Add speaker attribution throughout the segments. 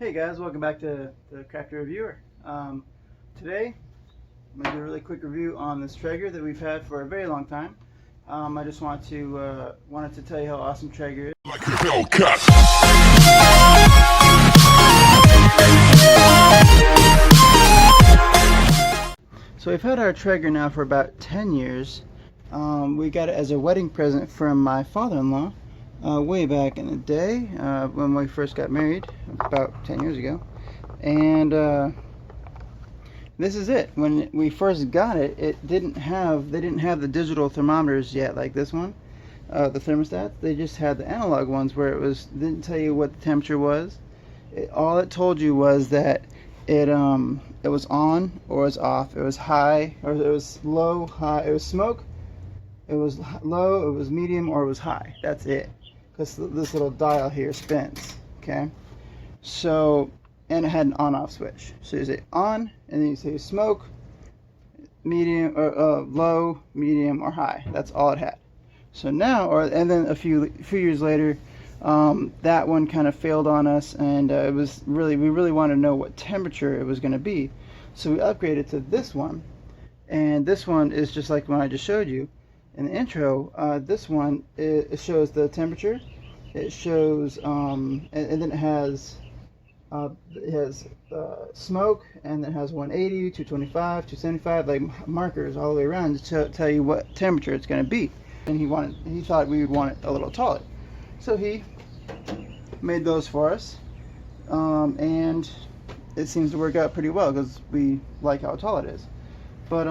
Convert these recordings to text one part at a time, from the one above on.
Speaker 1: Hey guys, welcome back to the Crafty Reviewer. Today, I'm going to do a really quick review on this Treager that we've had for a very long time. I just wanted to tell you how awesome Treager is. Like a Hellcat. So we've had our Treager now for about 10 years. We got it as a wedding present from my father-in-law. Way back in the day when we first got married about 10 years ago, and this is it. When we first got it, they didn't have the digital thermometers yet like this one, the thermostats. They just had the analog ones where didn't tell you what the temperature was. All it told you was that it was on or it was off, it was high or it was low, high, it was smoke, it was low, it was medium, or it was high. That's it. Because this little dial here spins, okay? So, and it had an on-off switch. So you say on, and then you say smoke, medium, or low, medium, or high. That's all it had. So now, and then a few years later, that one kind of failed on us, and we really wanted to know what temperature it was going to be. So we upgraded to this one, and this one is just like the one I just showed you. In the intro, this one, it shows the temperature. It shows, and then it has smoke, and then it has 180, 225, 275, like markers all the way around to tell you what temperature it's going to be. And he thought we would want it a little taller, so he made those for us, and it seems to work out pretty well because we like how tall it is. But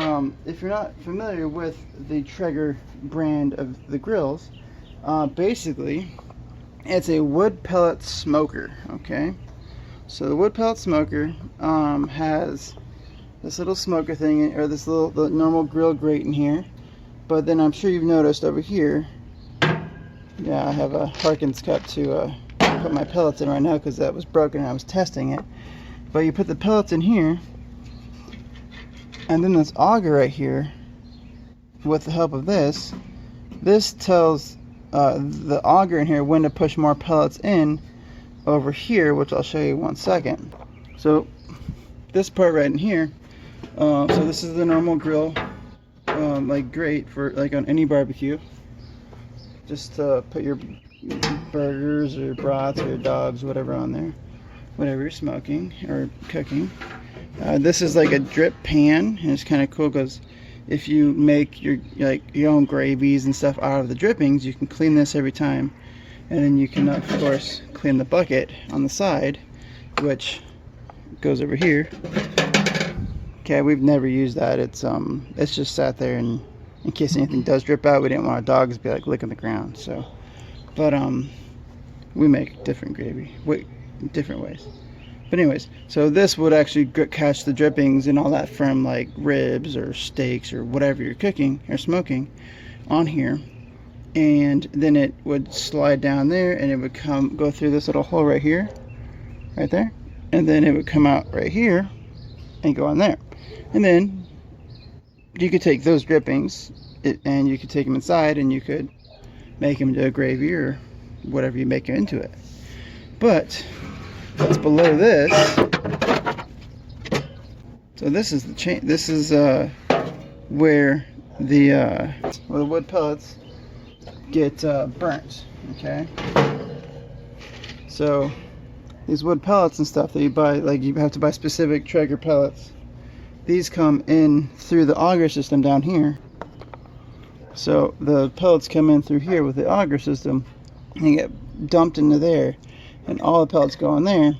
Speaker 1: if you're not familiar with the Treager brand of the grills, basically it's a wood pellet smoker, okay? So the wood pellet smoker has this little smoker thing, or the normal grill grate in here. But then I'm sure you've noticed over here, yeah, I have a Harkins cup to put my pellets in right now because that was broken and I was testing it. But you put the pellets in here, and then this auger right here, with the help of this tells the auger in here when to push more pellets in over here, which I'll show you one second. So this part right in here, so this is the normal grill, like grate for like on any barbecue, just to put your burgers or brats or dogs, whatever on there, whatever you're smoking or cooking. This is like a drip pan, and it's kind of cool because if you make your own gravies and stuff out of the drippings, you can clean this every time, and then you can of course clean the bucket on the side, which goes over here. Okay, we've never used that. It's just sat there, and in case anything does drip out, we didn't want our dogs to be like licking the ground. So, but we make different gravy, different ways. But anyways, so this would actually catch the drippings and all that from like ribs or steaks or whatever you're cooking or smoking on here, and then it would slide down there, and it would go through this little hole right here, right there, and then it would come out right here and go on there. And then you could take those drippings and you could take them inside, and you could make them into a gravy or whatever you make them into it. But what's below this, so this is the chain. This is where the wood pellets get burnt. Okay, so these wood pellets and stuff that you buy, like you have to buy specific Treager pellets. These come in through the auger system down here. So the pellets come in through here with the auger system and get dumped into there, and all the pellets go in there.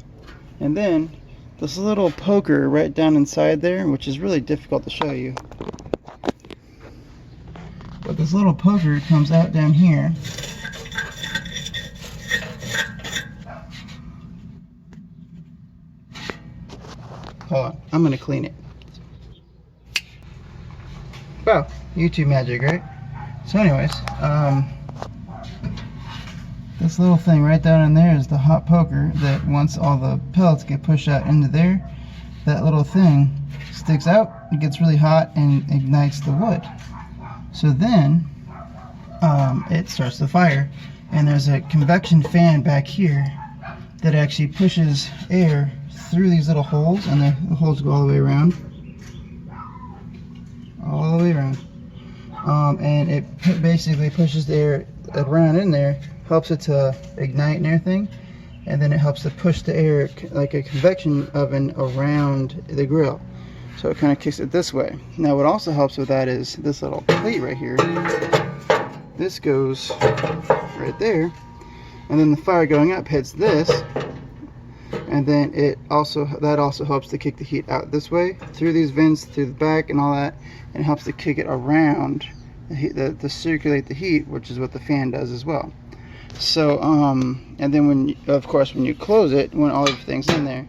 Speaker 1: And then this little poker right down inside there, which is really difficult to show you, but this little poker comes out down here, hold on, I'm gonna clean it. Wow, YouTube magic, right? So anyways, this little thing right down in there is the hot poker that once all the pellets get pushed out into there, that little thing sticks out, it gets really hot and ignites the wood. So then it starts the fire, and there's a convection fan back here that actually pushes air through these little holes, and the holes go all the way around. All the way around. And it basically pushes the air around in there, helps it to ignite and everything, and then it helps to push the air like a convection oven around the grill. So it kind of kicks it this way. Now what also helps with that is this little plate right here. This goes right there, and then the fire going up hits this, and then that also helps to kick the heat out this way through these vents, through the back and all that, and it helps to kick it around to circulate the heat, which is what the fan does as well. So and then when you close it, when all everything's in there,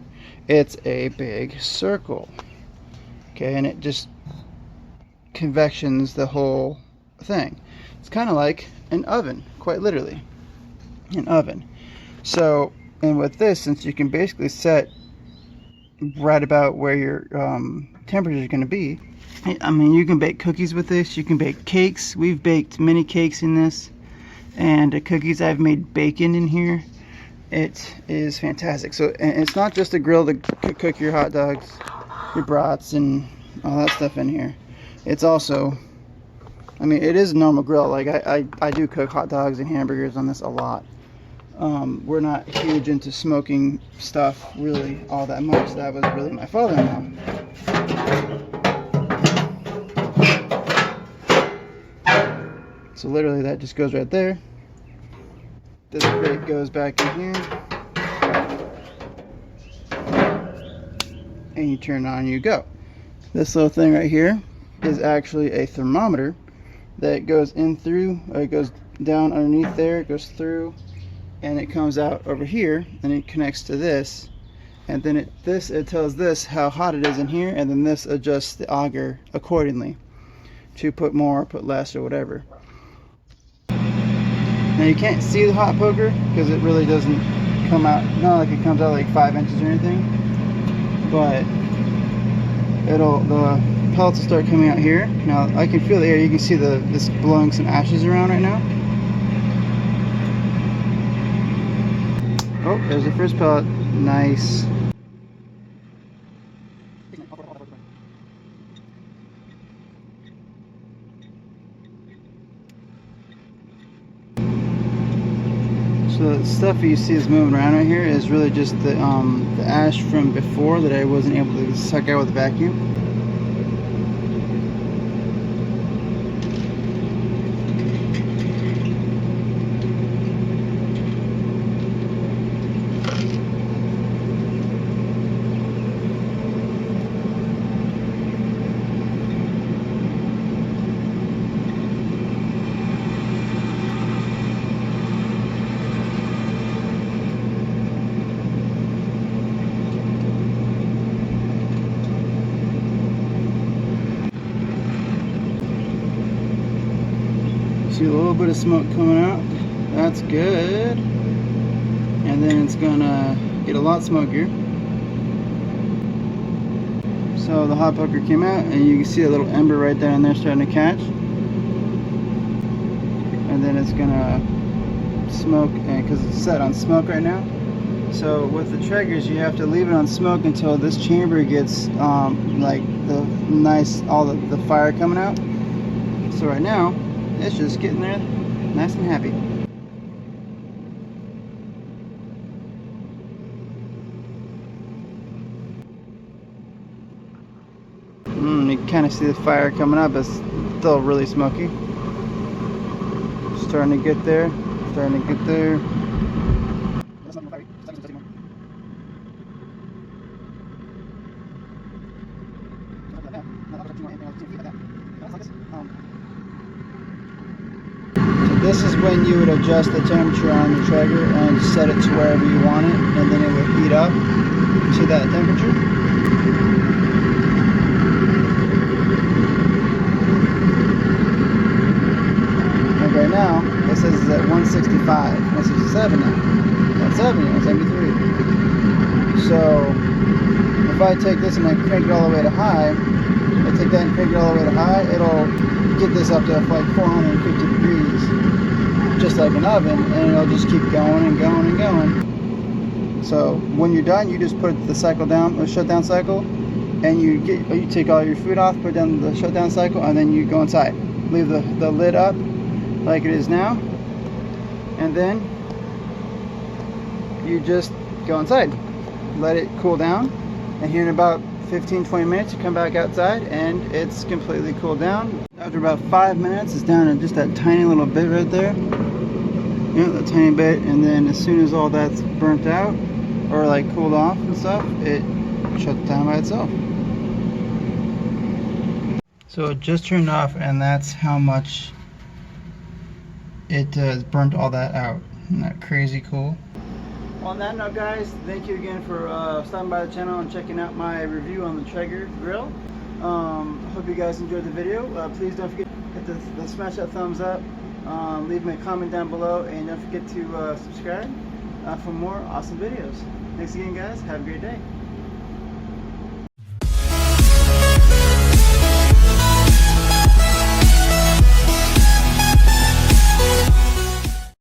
Speaker 1: it's a big circle, okay, and it just convections the whole thing. It's kind of like an oven, quite literally an oven. So, and with this, since you can basically set right about where your temperature is going to be, I mean, you can bake cookies with this, you can bake cakes. We've baked many cakes in this, and the cookies, I've made bacon in here. It is fantastic. So, and it's not just a grill to cook your hot dogs, your brats, and all that stuff in here. It's also, I mean, it is a normal grill. Like I do cook hot dogs and hamburgers on this a lot. We're not huge into smoking stuff really all that much. That was really my father-in-law. So literally that just goes right there. This plate goes back in here, and you turn it on and you go. This little thing right here is actually a thermometer that goes in through, it goes down underneath there, it goes through, and it comes out over here, and it connects to this, and then it tells this how hot it is in here, and then this adjusts the auger accordingly to put more, put less, or whatever. Now you can't see the hot poker because it really doesn't come out, not like it comes out like 5 inches or anything, but the pellets will start coming out here. Now I can feel the air. You can see this blowing some ashes around right now. Oh, there's the first pellet. Nice. So the stuff you see is moving around right here is really just the ash from before that I wasn't able to suck out with the vacuum. See a little bit of smoke coming out. That's good. And then it's gonna get a lot smokier. So the hot poker came out, and you can see a little ember right down there starting to catch. And then it's gonna smoke, because it's set on smoke right now. So with the Treagers, you have to leave it on smoke until this chamber gets like all the fire coming out. So right now, it's just getting there nice and happy. You can kind of see the fire coming up. It's still really smoky. Starting to get there. Starting to get there. This is when you would adjust the temperature on the Treager and set it to wherever you want it, and then it would heat up to that temperature. And right now, it says it's at 165, 167 now, 170, 173. So, if I take this and I crank it all the way to high, I take that and crank it all the way to high, it'll get this up to like 450 degrees, just like an oven, and it'll just keep going and going and going. So when you're done, you just put the cycle down, the shutdown cycle, and you take all your food off, put down the shutdown cycle, and then you go inside. Leave the lid up like it is now, and then you just go inside. Let it cool down, and here in about 15-20 minutes you come back outside and it's completely cooled down. After about 5 minutes it's down to just that tiny little bit right there. You know, that tiny bit, and then as soon as all that's burnt out or like cooled off and stuff, it shuts down by itself. So it just turned off, and that's how much it burnt all that out. Isn't that crazy cool? On that note, guys, thank you again for stopping by the channel and checking out my review on the Treager grill. Hope you guys enjoyed the video. Please don't forget to smash that thumbs up, leave me a comment down below, and don't forget to subscribe for more awesome videos. Thanks again, guys. Have a great day.